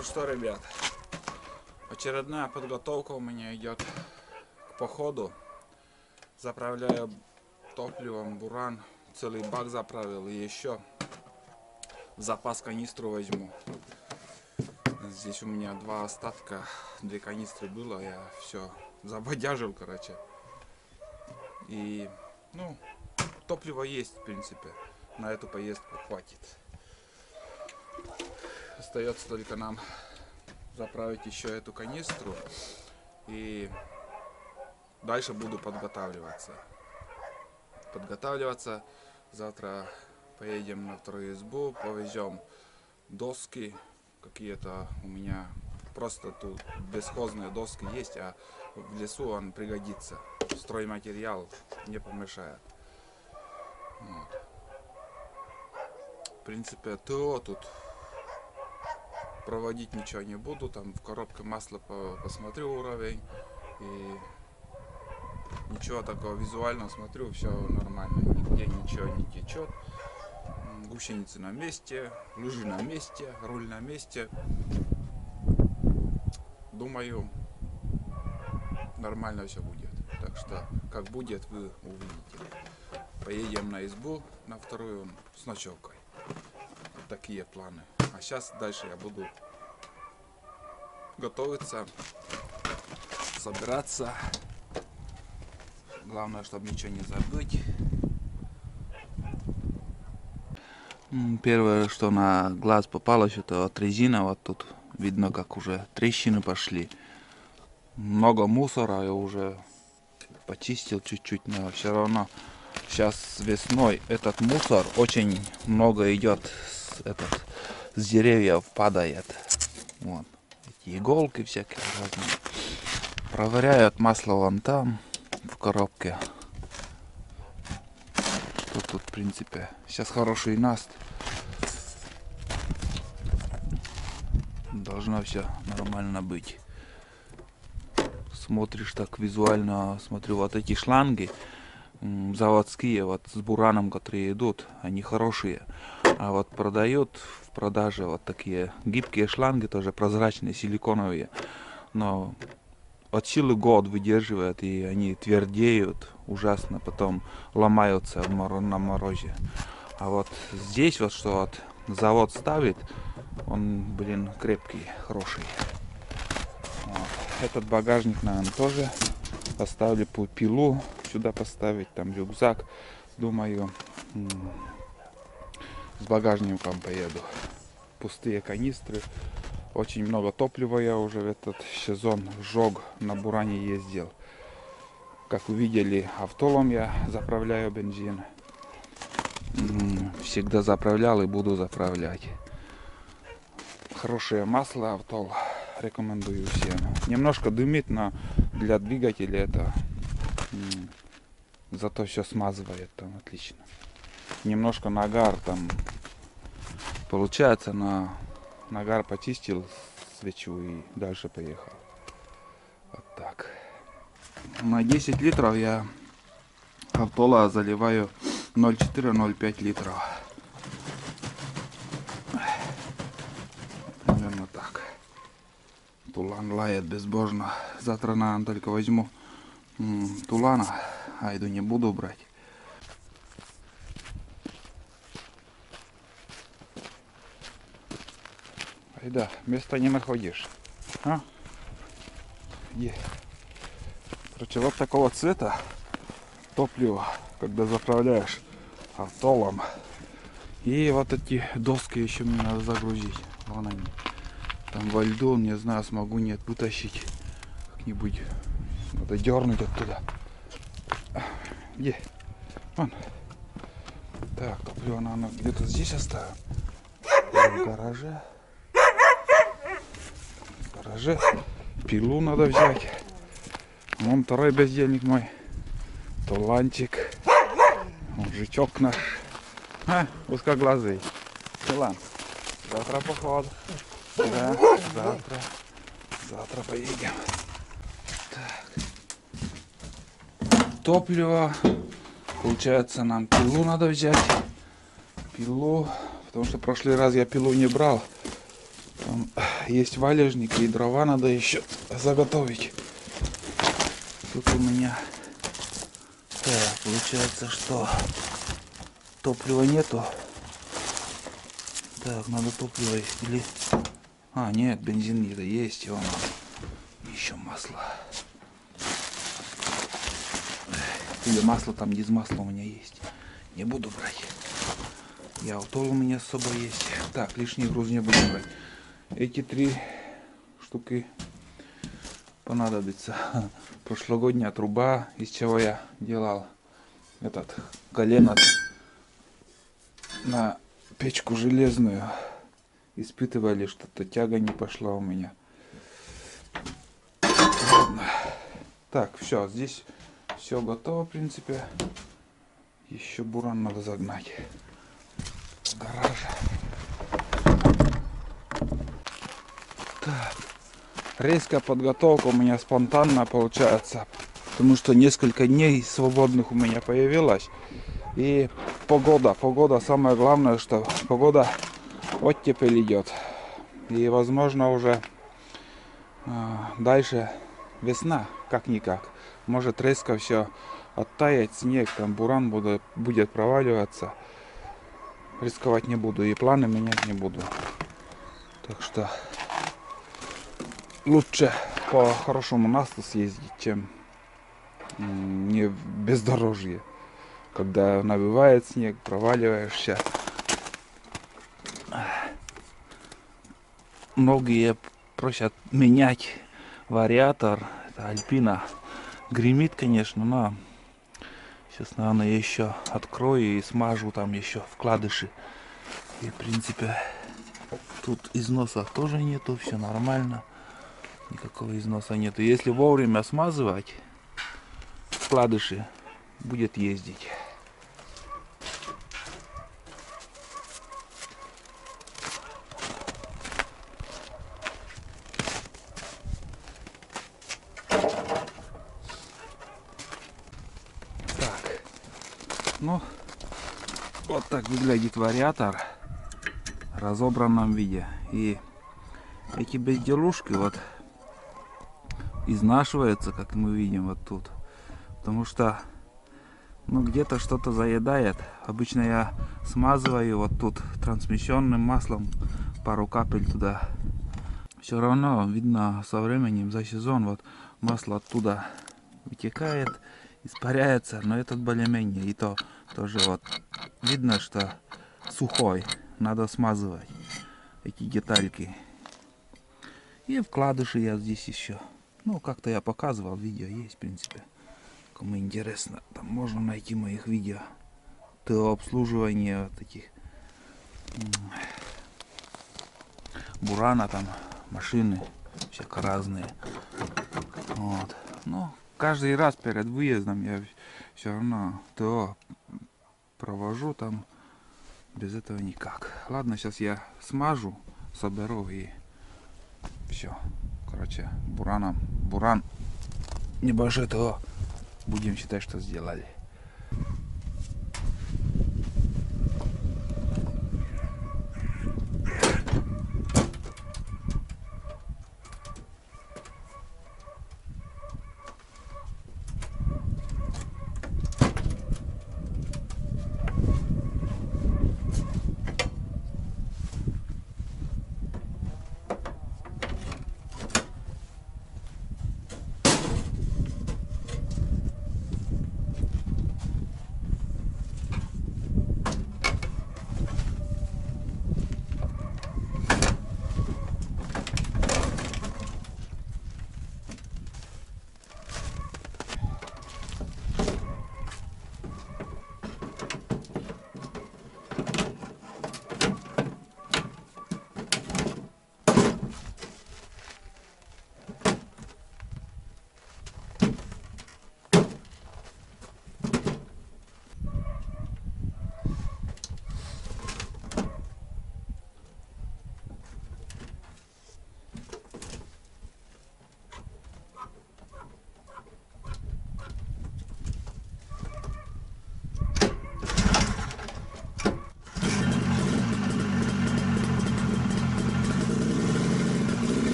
Ну что, ребят, очередная подготовка у меня идет к походу. Заправляю топливом буран, целый бак заправил, и еще в запас канистру возьму. Здесь у меня два остатка, 2 канистры было, я все забодяжил, короче. И, ну, топливо есть, в принципе, на эту поездку хватит. Остается только нам заправить еще эту канистру, и дальше буду подготавливаться. Завтра поедем на вторую избу, повезем доски какие-то. У меня просто тут бесхозные доски есть, а в лесу он пригодится. Стройматериал не помешает. Вот. В принципе, ТО тут проводить ничего не буду. Там в коробке масла посмотрю уровень. И ничего такого визуально смотрю, все нормально. Нигде ничего не течет. Гусеницы на месте, лыжи на месте, руль на месте. Думаю, нормально все будет. Так что, как будет, вы увидите. Поедем на избу, на вторую, с ночевкой. Вот такие планы. А сейчас дальше я буду готовиться, собираться. Главное, чтобы ничего не забыть. Первое, что на глаз попалось, это вот резина. Вот тут видно, как уже трещины пошли. Много мусора, я уже почистил чуть-чуть, но все равно сейчас весной этот мусор очень много идет, с деревьев падает. Вот. Эти иголки всякие разные. Проверяют масло вон там, в коробке. Что тут, в принципе, сейчас хороший наст. Должно все нормально быть. Смотришь так визуально, смотрю, вот эти шланги заводские, вот с бураном, которые идут, они хорошие. А вот продают в продаже вот такие гибкие шланги, тоже прозрачные, силиконовые. Но от силы год выдерживают, и они твердеют ужасно, потом ломаются на морозе. А вот здесь вот, что вот завод ставит, он, блин, крепкий, хороший. Вот. Этот багажник, наверное, тоже поставлю по пилу сюда поставить, там рюкзак. Думаю, с багажником поеду. Пустые канистры. Очень много топлива я уже в этот сезон сжег, на буране ездил. Как увидели, автолом я заправляю бензин. Всегда заправлял и буду заправлять. Хорошее масло автол. Рекомендую всем. Немножко дымит, но для двигателя это зато все смазывает там отлично. Немножко нагар там получается, на нагар почистил свечу и дальше поехал. Вот так. На 10 литров я автола заливаю 0,4-0,5 литров. Примерно так. Тулан лает безбожно. Завтра, наверное, только возьму тулана. Айду не буду брать. Айда, места не находишь. А? Где? Короче, вот такого цвета топливо, когда заправляешь автолом. И вот эти доски еще мне надо загрузить. Вон они. Там во льду, не знаю, смогу нет вытащить. Как-нибудь надо дернуть оттуда. Где? Вон. Так, топливо надо где-то здесь оставим. В гараже. В гараже. Пилу надо взять. Вон второй бездельник мой. Туланчик. Мужичок наш. А, узкоглазый. Тулан. Завтра поход. Да, завтра поедем. Так. Топливо. Получается, нам пилу надо взять. Пилу. Потому что в прошлый раз я пилу не брал. Там есть валежники и дрова надо еще заготовить. Тут у меня получается, что топлива нету. Так, надо топливо или... А, нет, бензин где-то есть, его надо. Еще масло. Или масло там, без масла у меня есть. Не буду брать. Я автол у меня с собой есть. Так, лишний груз не буду брать. Эти 3 штуки понадобится. Прошлогодняя труба, из чего я делал этот колено на печку железную. Испытывали, что-то тяга не пошла у меня. Ладно. Так, все, здесь все готово, в принципе. Еще буран надо загнать в гараж. Так. Резкая подготовка у меня спонтанно получается, потому что несколько дней свободных у меня появилось. И погода самое главное, что погода оттепель идет. И возможно уже дальше весна, как-никак. Может резко все оттаять, снег, там буран будет проваливаться. Рисковать не буду и планы менять не буду. Так что лучше по хорошему насту съездить, чем не в бездорожье. Когда набивает снег, проваливаешься. Многие просят менять вариатор. Это Альпина. Гремит, конечно, но сейчас, наверное, я еще открою и смажу там еще вкладыши. И, в принципе, тут износа тоже нету, все нормально. Никакого износа нету. Если вовремя смазывать вкладыши, будет ездить. Так, ну вот так выглядит вариатор в разобранном виде. И эти безделушки вот изнашиваются, как мы видим вот тут, потому что ну где-то что-то заедает. Обычно я смазываю вот тут трансмиссионным маслом, пару капель туда. Все равно видно со временем, за сезон вот масло оттуда вытекает, испаряется, но этот более-менее, и то тоже вот видно, что сухой, надо смазывать эти детальки. И вкладыши я здесь еще, ну как-то я показывал, видео есть в принципе. Кому интересно, там можно найти моих видео ТО обслуживания вот таких бурана, там машины всяко разные. Вот. Но каждый раз перед выездом я все равно ТО провожу, там без этого никак. Ладно, сейчас я смажу, соберу и все. Короче, буран небольшой ТО. Будем считать, что сделали.